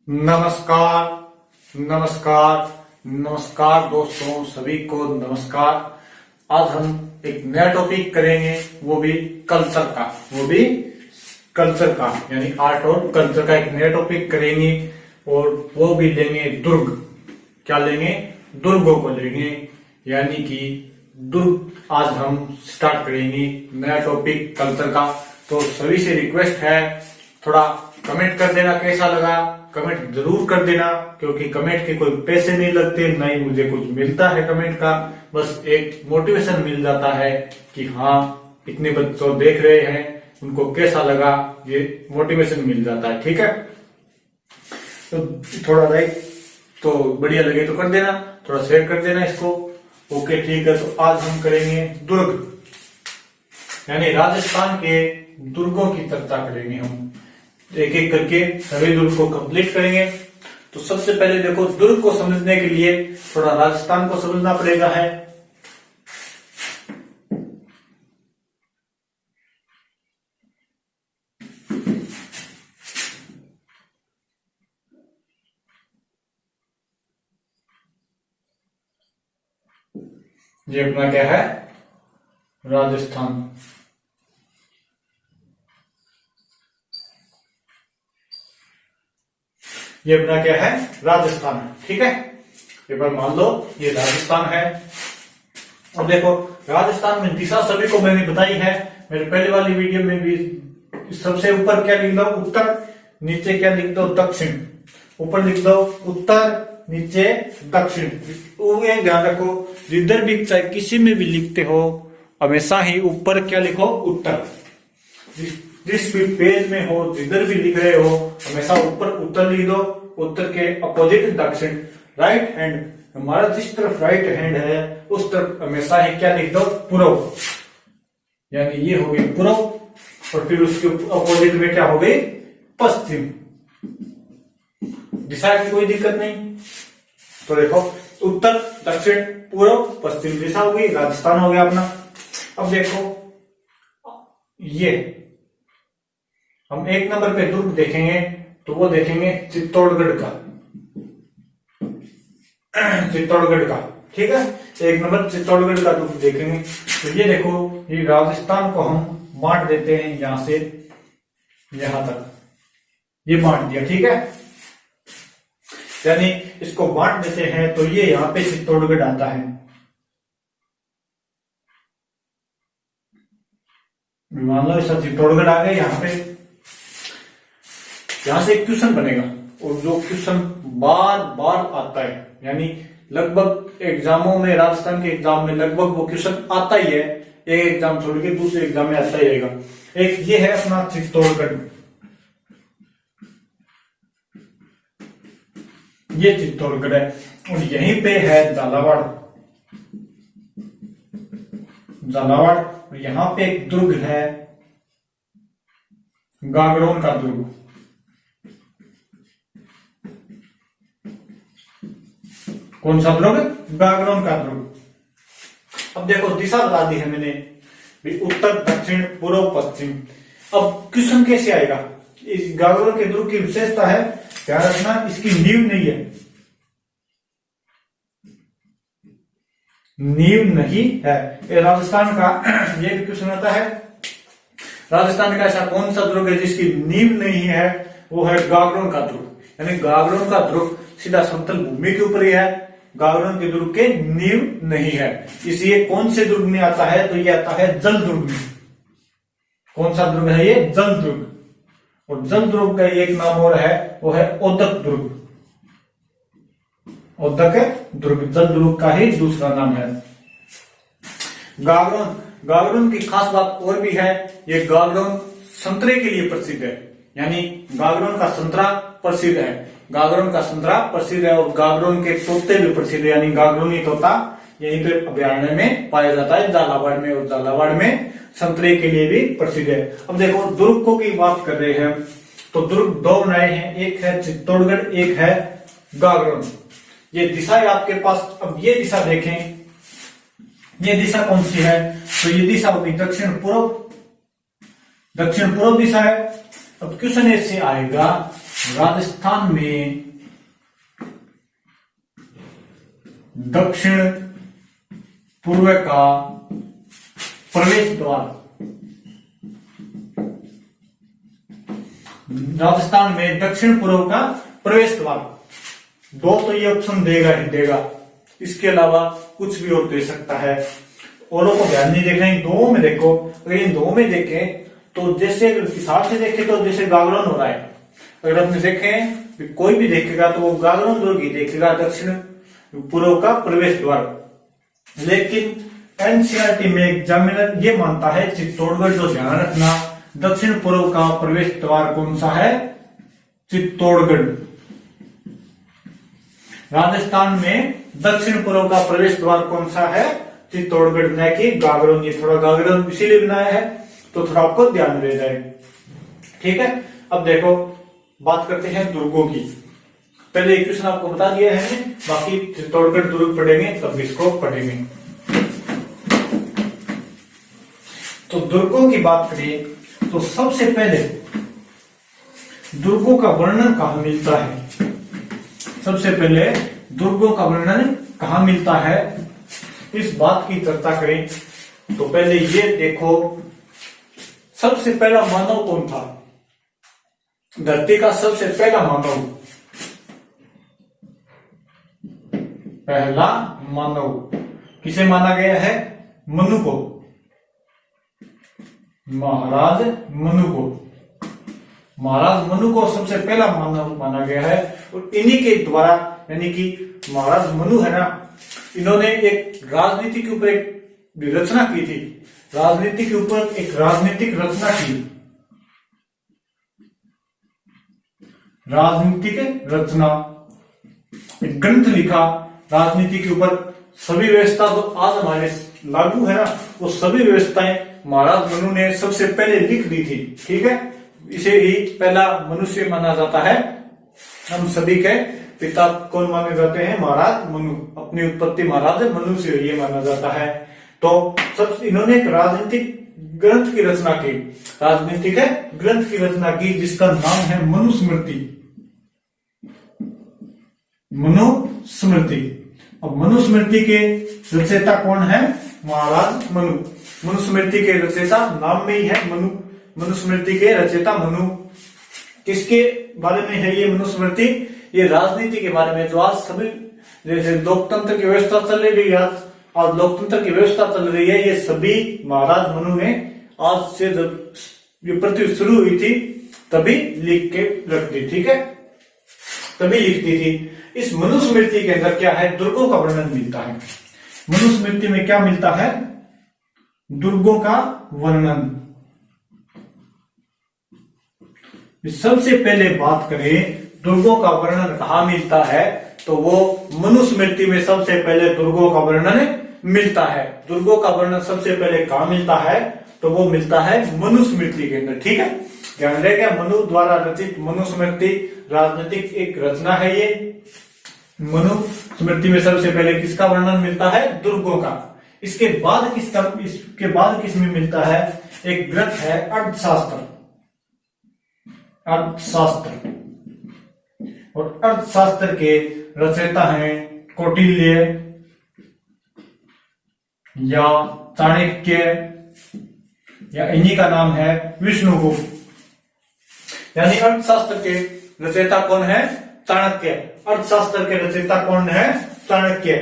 नमस्कार नमस्कार नमस्कार दोस्तों, सभी को नमस्कार। आज हम एक नया टॉपिक करेंगे, वो भी कल्चर का यानी आर्ट और कल्चर का एक नया टॉपिक करेंगे। और वो भी लेंगे दुर्ग। क्या लेंगे? दुर्गों को लेंगे, यानी कि दुर्ग आज हम स्टार्ट करेंगे नया टॉपिक कल्चर का। तो सभी से रिक्वेस्ट है, थोड़ा कमेंट कर देना कैसा लगा, कमेंट जरूर कर देना, क्योंकि कमेंट के कोई पैसे नहीं लगते, ना ही मुझे कुछ मिलता है कमेंट का। बस एक मोटिवेशन मिल जाता है कि हाँ, इतने बच्चों देख रहे हैं, उनको कैसा लगा, ये मोटिवेशन मिल जाता है। ठीक है, तो थोड़ा लाइक तो बढ़िया लगे तो कर देना, थोड़ा शेयर कर देना इसको। ओके ठीक है, तो आज हम करेंगे दुर्ग, यानी राजस्थान के दुर्गों की चर्चा करेंगे। हम एक एक करके सभी दुर्ग को कंप्लीट करेंगे। तो सबसे पहले देखो, दुर्ग को समझने के लिए थोड़ा राजस्थान को समझना पड़ेगा है। ये अपना क्या है? राजस्थान। ये अपना क्या है? राजस्थान है। ठीक है, एक बार मान लो ये राजस्थान है। अब देखो, राजस्थान में दिशा सभी को मैंने बताई है, मेरे पहले वाली वीडियो में भी। सबसे ऊपर क्या लिख दो? उत्तर। नीचे क्या लिख दो? दक्षिण। ऊपर लिख दो उत्तर, नीचे दक्षिण। ध्यान रखो, जिधर भी चाहे किसी में भी लिखते हो, हमेशा ही ऊपर क्या लिखो? उत्तर। जिस भी पेज में हो, जिधर भी लिख रहे हो, हमेशा ऊपर उत्तर लिख दो, उत्तर के अपोजिट दक्षिण। राइट हैंड, हमारा जिस तरफ राइट हैंड है उस तरफ हमेशा ही क्या लिख दो? पूर्व, यानी ये हो गई पूर्व। और फिर उसके अपोजिट में क्या हो गई? पश्चिम। दिशा की कोई दिक्कत नहीं। तो देखो, उत्तर दक्षिण पूर्व पश्चिम दिशा हो गई, राजस्थान हो गया अपना। अब देखो, ये हम एक नंबर पे दुर्ग देखेंगे तो वो देखेंगे चित्तौड़गढ़ का। चित्तौड़गढ़ का, ठीक है, एक नंबर चित्तौड़गढ़ का दुर्ग देखेंगे। तो ये देखो, ये राजस्थान को हम बांट देते हैं, यहां से यहां तक ये बांट दिया। ठीक है, यानी इसको बांट देते हैं, तो ये यहां पे चित्तौड़गढ़ आता है। मान लो ऐसा चित्तौड़गढ़ आ गया यहाँ पे। यहां से एक क्वेश्चन बनेगा, और जो क्वेश्चन बार बार आता है, यानी लगभग एग्जामों में, राजस्थान के एग्जाम में लगभग वो क्वेश्चन आता ही है। एक एग्जाम छोड़ के दूसरे एग्जाम में आता ही रहेगा। एक ये है अपना चित्तौड़गढ़, ये चित्तौड़गढ़ है। और यहीं पे है झालावाड़। झालावाड़, और यहां पे एक दुर्ग है, गागरोन का दुर्ग। कौन सा दुर्ग? गागरोन का दुर्ग। अब देखो, दिशा बता दी है मैंने भी, उत्तर दक्षिण पूर्व पश्चिम। अब क्वेश्चन कैसे आएगा? इस गागरोन के दुर्ग की विशेषता है, ध्यान रखना, इसकी नींव नहीं है। नींव नहीं है। ये राजस्थान का ये भी क्वेश्चन आता है, राजस्थान का ऐसा कौन सा दुर्ग है जिसकी नींव नहीं है? वो है गागरोन का दुर्ग। यानी गागरोन का दुर्ग सीधा समतल भूमि के ऊपर ही है, गागरोन के दुर्ग के नींव नहीं है। इसलिए कौन से दुर्ग में आता है? तो ये आता है जल दुर्ग में। कौन सा दुर्ग है ये? जल दुर्ग। और जल दुर्ग का एक नाम और है, वो है ओदक दुर्ग। ओदक दुर्ग जल दुर्ग का ही दूसरा नाम है। गागरोन की खास बात और भी है, ये गागरोन संतरे के लिए प्रसिद्ध है। यानी गागरोन का संतरा प्रसिद्ध है, गागरोन का संतरा प्रसिद्ध है। और गागरोन के तोते भी प्रसिद्ध है, यानी गागरोनी तोता यहीं पे अभ्यारण्य में पाया जाता है, झालावाड़ में। और झालावाड़ में संतरे के लिए भी प्रसिद्ध है। अब देखो, दुर्गों की बात कर रहे हैं, तो दुर्ग दो बनाए हैं, एक है चित्तौड़गढ़, एक है गागरोन। ये दिशा है आपके पास। अब ये दिशा देखें, ये दिशा कौन सी है? तो ये दिशा होगी दक्षिण पूर्व। दक्षिण पूर्व दिशा है। अब क्वेश्चन ऐसे आएगा, राजस्थान में दक्षिण पूर्व का प्रवेश द्वार, राजस्थान में दक्षिण पूर्व का प्रवेश द्वार। दो तो ये ऑप्शन देगा ही देगा, इसके अलावा कुछ भी और दे सकता है। औरों को ध्यान नहीं देखना, इन दो में देखो। अगर इन दो में देखें तो जैसे हिसाब से देखें तो जैसे गागरण हो रहा है, अगर अपने देखें कोई भी देखेगा तो वो गागरण दुर्ग ही देखेगा, दक्षिण पूर्व का प्रवेश द्वार। लेकिन एनसीईआरटी में एग्जामिनर ये मानता है चित्तौड़गढ़, जो ध्यान रखना, दक्षिण पूर्व का प्रवेश द्वार कौन सा है? चित्तौड़गढ़। राजस्थान में दक्षिण पूर्व का प्रवेश द्वार कौन सा है? चित्तौड़गढ़, न कि गागरण। ये थोड़ा गागरण इसीलिए बनाया है तो थोड़ा आपको ध्यान रह जाए। ठीक है, अब देखो बात करते हैं दुर्गों की। पहले एक क्वेश्चन आपको बता दिया है, बाकी चित्तौड़गढ़ दुर्ग पढ़ेंगे तब इसको पढ़ेंगे। तो दुर्गों की बात करें तो सबसे पहले दुर्गों का वर्णन कहां मिलता है? सबसे पहले दुर्गों का वर्णन कहां मिलता है, इस बात की चर्चा करें तो पहले ये देखो, सबसे पहला मानव कौन था? धरती का सबसे पहला मानव, पहला मानव किसे माना गया है? मनु को, महाराज मनु को। महाराज मनु को सबसे पहला मानव माना गया है और इन्हीं के द्वारा, यानी कि महाराज मनु है ना, इन्होंने एक राजनीति के ऊपर एक रचना की थी, राजनीति के ऊपर एक राजनीतिक रचना की, राजनीतिक रचना, एक ग्रंथ लिखा राजनीति के ऊपर। सभी व्यवस्था जो आज हमारे लागू है ना, वो सभी व्यवस्थाएं महाराज मनु ने सबसे पहले लिख दी थी। ठीक है, इसे ही पहला मनुष्य माना जाता है। हम सभी के पिता कौन माने जाते हैं? महाराज मनु। अपनी उत्पत्ति महाराज मनु से ये माना जाता है। तो सब इन्होंने एक राजनीतिक ग्रंथ की रचना की, राजनीतिक ग्रंथ की रचना की, जिसका नाम है मनुस्मृति। मनुस्मृति। अब मनुस्मृति के रचयिता कौन है? महाराज मनु। मनुस्मृति के रचयिता नाम में ही है मनु। मनुस्मृति के रचयिता मनु। किसके बारे में है ये मनुस्मृति? ये राजनीति के बारे में, जो आज सभी जैसे लोकतंत्र की व्यवस्था चल रही है, आज लोकतंत्र की व्यवस्था चल रही है, ये सभी महाराज मनु ने आज से जब ये पृथ्वी शुरू हुई थी तभी लिख के रख दी। ठीक है, तभी लिख दी थी। इस मनुस्मृति के अंदर क्या है? दुर्गों का वर्णन मिलता है। मनुस्मृति में क्या मिलता है? दुर्गों का वर्णन। सबसे पहले बात करें दुर्गों का वर्णन कहाँ मिलता है, तो वो मनुस्मृति में सबसे पहले दुर्गों का वर्णन मिलता है। दुर्गों का वर्णन सबसे पहले कहाँ मिलता है? तो वो मिलता है मनुस्मृति के अंदर। ठीक है, ध्यान रखेगा, मनु द्वारा रचित मनुस्मृति राजनीतिक एक रचना है। ये मनुस्मृति में सबसे पहले किसका वर्णन मिलता है? दुर्गों का। इसके बाद किस में मिलता है? एक ग्रंथ है अर्थशास्त्र। अर्थशास्त्र, और अर्थशास्त्र के रचयिता हैं कौटिल्य या चाणक्य, या इन्हीं का नाम है विष्णुगुप्त। यानी अर्थशास्त्र के रचयिता कौन है? चाणक्य। अर्थशास्त्र के रचयिता कौन है? चाणक्य।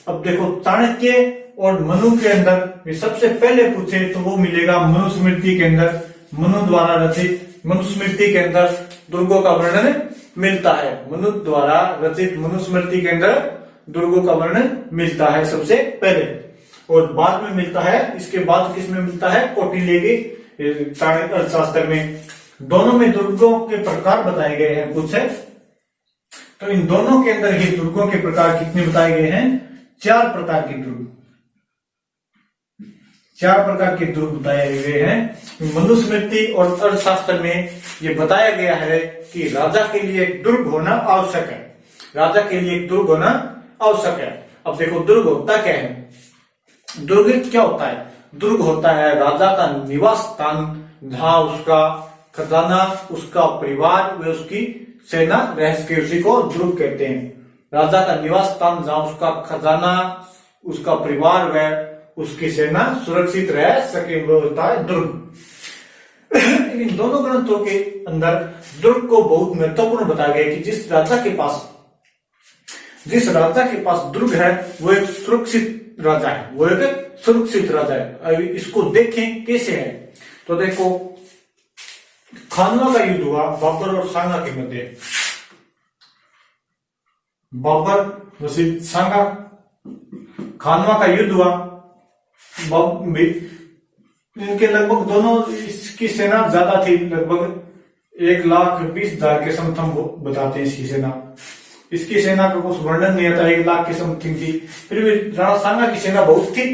अब देखो, चाणक्य और मनु के अंदर ये सबसे पहले पूछे तो वो मिलेगा मनुस्मृति के अंदर। मनु द्वारा रचित मनुस्मृति के अंदर दुर्गों का वर्णन मिलता है। मनु द्वारा रचित मनुस्मृति के अंदर दुर्गों का वर्णन मिलता है सबसे पहले, और बाद में मिलता है, इसके बाद किसमें मिलता है? कौटिल्य के चाणक्य अर्थशास्त्र में। दोनों में दुर्गों के प्रकार बताए गए हैं कुछ है, तो इन दोनों के अंदर ही दुर्गों के प्रकार कितने बताए गए हैं? 4 प्रकार के दुर्ग। 4 प्रकार के दुर्ग बताए गए हैं। मनुस्मृति और अर्थशास्त्र में ये बताया गया है कि राजा के लिए एक दुर्ग होना आवश्यक है। राजा के लिए एक दुर्ग होना आवश्यक है। अब देखो, दुर्ग होता क्या है? दुर्ग क्या होता है? दुर्ग होता है राजा का निवास स्थान, जहां उसका खजाना, उसका परिवार व उसकी सेना रह सके उसी को दुर्ग कहते हैं। राजा का निवास स्थान जहां उसका खजाना, उसका परिवार व उसकी सेना सुरक्षित रह सके वो होता है दुर्ग। इन दोनों ग्रंथों के अंदर दुर्ग को बहुत महत्वपूर्ण बताया गया कि जिस राजा के पास दुर्ग है वो एक सुरक्षित राजा है, वो एक सुरक्षित राजा है। अभी इसको देखें कैसे है, तो देखो खानवा का युद्ध हुआ बाबर और सांगा के मध्य। बाबर वसीम सांगा, खानवा का युद्ध हुआ। इनके लगभग दोनों इसकी सेना ज्यादा थी, लगभग 1,20,000 के समथिंग बताते हैं इसकी सेना। इसकी सेना का कुछ वर्णन नहीं आता, 1,00,000 की समथिंग थी। फिर भी राणा सांगा की सेना बहुत थी,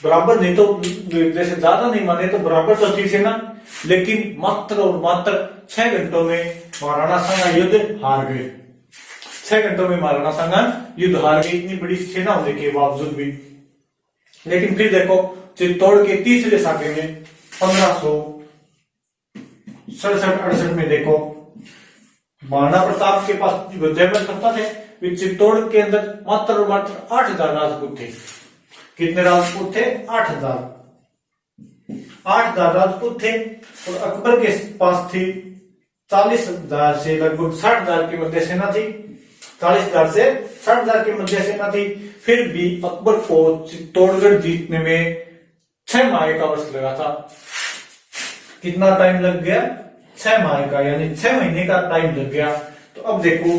बराबर नहीं तो जैसे ज्यादा नहीं माने तो बराबर तो थी सेना, लेकिन मात्र और मात्र 6 घंटों में महाराणा सांगा युद्ध हार गए। 6 घंटों में महाराणा सांगा युद्ध हार गए, इतनी बड़ी सेना होने के बावजूद भी। लेकिन फिर देखो चित्तौड़ के तीसरे साके में 1567-68 में देखो महाराणा प्रताप के पास जयमल सत्ता थे, चित्तौड़ के अंदर मात्र और मात्र 8,000 राजपूत थे। कितने राजपूत थे? 8,000 राजपूत थे। और अकबर के पास थी 40,000 से लगभग 60,000 की मध्य सेना थी। 40,000 से 60,000 की मध्य सेना थी। फिर भी अकबर को चित्तौड़गढ़ जीतने में 6 माह का वर्ष लगा था। कितना टाइम लग गया? 6 माह का, यानी 6 महीने का टाइम लग गया। तो अब देखो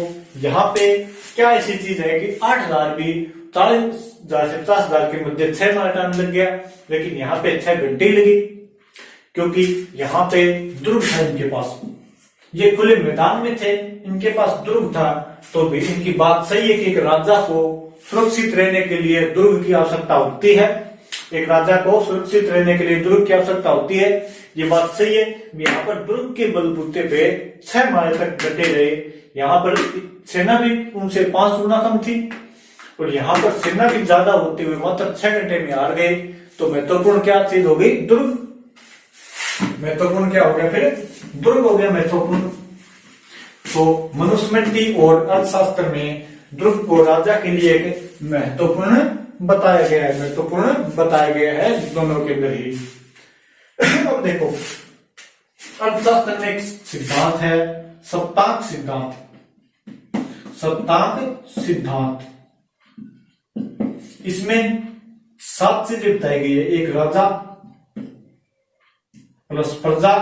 यहाँ पे क्या ऐसी चीज है कि 8,000 भी 40,000 से 50,000 के मध्य 6 माह टाइम लग गया, लेकिन यहाँ पे 6 घंटे ही लगी, क्योंकि यहाँ पे दुर्ग था इनके पास। ये खुले मैदान में थे, इनके पास दुर्ग था। तो भी इनकी बात सही है कि एक राजा को सुरक्षित रहने के लिए दुर्ग की आवश्यकता होती है। एक राजा को सुरक्षित रहने के लिए दुर्ग की आवश्यकता होती है, ये बात सही है। यहाँ पर दुर्ग के बलबूते पे 6 माह तक डटे रहे। यहाँ पर सेना भी उनसे 5 गुना कम थी और यहाँ पर सेना भी ज्यादा होते हुए मात्र 6 घंटे में हार गए। तो महत्वपूर्ण क्या चीज हो गई? दुर्ग। महत्वपूर्ण क्या हो गया? फिर दुर्ग हो गया महत्वपूर्ण। तो मनुस्मृति और अर्थशास्त्र में दुर्ग को राजा के लिए एक महत्वपूर्ण बताया गया है दोनों के अंदर ही। अब देखो अर्थशास्त्र में एक सिद्धांत है सप्तांक सिद्धांत। इसमें 7 चीजें बताई गई है। एक राजा प्लस प्रजा,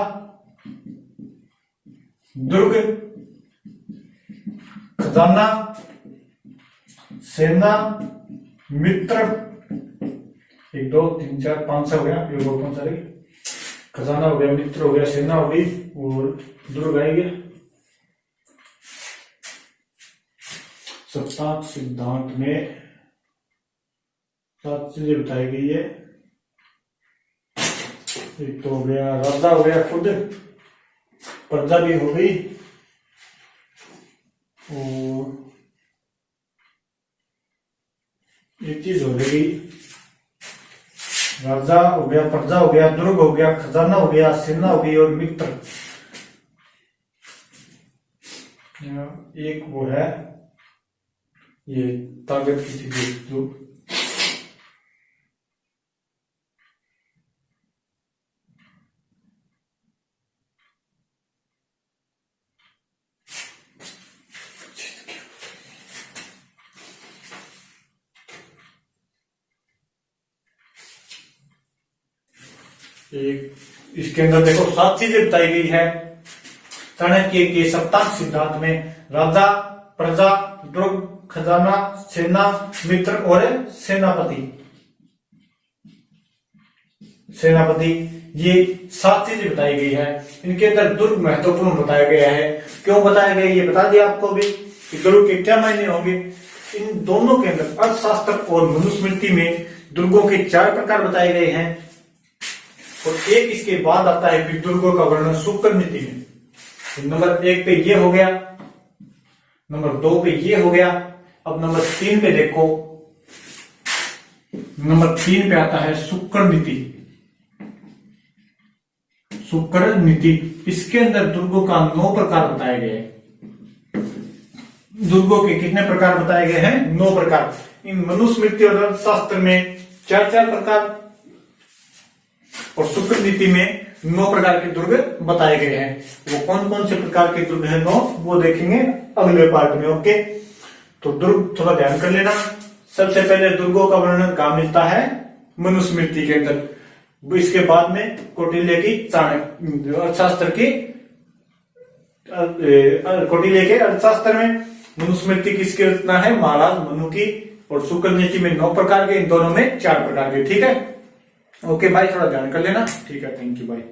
दुर्ग, खजाना, सेना, मित्र, 1 2 3 4 5 हो गया, ये कौन सा? खजाना हो गया, मित्र हो गया, सेना हो गई और दुर्ग आई गया। सप्तांक सिद्धांत में 7 चीजें बताई गई है। एक तो हो गया राजा, हो गया खुद, प्रजा भी हो गई और एक चीज हो गई, राजा हो गया, प्रजा हो गया, दुर्ग हो गया, खजाना हो गया, सेना हो गई और मित्र। एक वो है ये ताकत की चीज जो इसके अंदर देखो 7 चीजें बताई गई है। चाणक्य के सप्तांक सिद्धांत में राजा, प्रजा, दुर्ग, खजाना, सेना, मित्र और सेनापति, ये 7 चीजें बताई गई है। इनके अंदर दुर्ग महत्वपूर्ण बताया गया है। क्यों बताया गया ये बता दिया आपको भी कि दुर्ग के क्या मायने होंगे। इन दोनों के अंदर अर्थशास्त्र और मनुस्मृति में दुर्गों के 4 प्रकार बताए गए हैं और एक इसके बाद आता है फिर दुर्गों का वर्णन शुक्र नीति में। नंबर 1 पे ये हो गया, नंबर 2 पे ये हो गया। अब नंबर 3 पे देखो, नंबर 3 पे आता है शुक्र नीति। शुक्र नीति इसके अंदर दुर्गों का 9 प्रकार बताए गए हैं। दुर्गों के कितने प्रकार बताए गए हैं? 9 प्रकार। इन मनुस्मृति और अर्थशास्त्र में 4-4 प्रकार और शुक्र नीति में 9 प्रकार के दुर्ग बताए गए हैं। वो कौन कौन से प्रकार के दुर्ग हैं 9, वो देखेंगे अगले पार्ट में। ओके, तो दुर्ग थोड़ा ध्यान कर लेना। सबसे पहले दुर्गों का वर्णन कहाँ मिलता है? मनुस्मृति के अंदर। इसके बाद में कौटिल्य की चाणक्य अर्थशास्त्र की कौटिल्य के अर्थशास्त्र में। मनुस्मृति किसकी रचना है? महाराज मनु की। और शुक्र नीति में 9 प्रकार के, इन दोनों में 4 प्रकार के। ठीक है, ओके भाई, थोड़ा ध्यान कर लेना। ठीक है, थैंक यू भाई।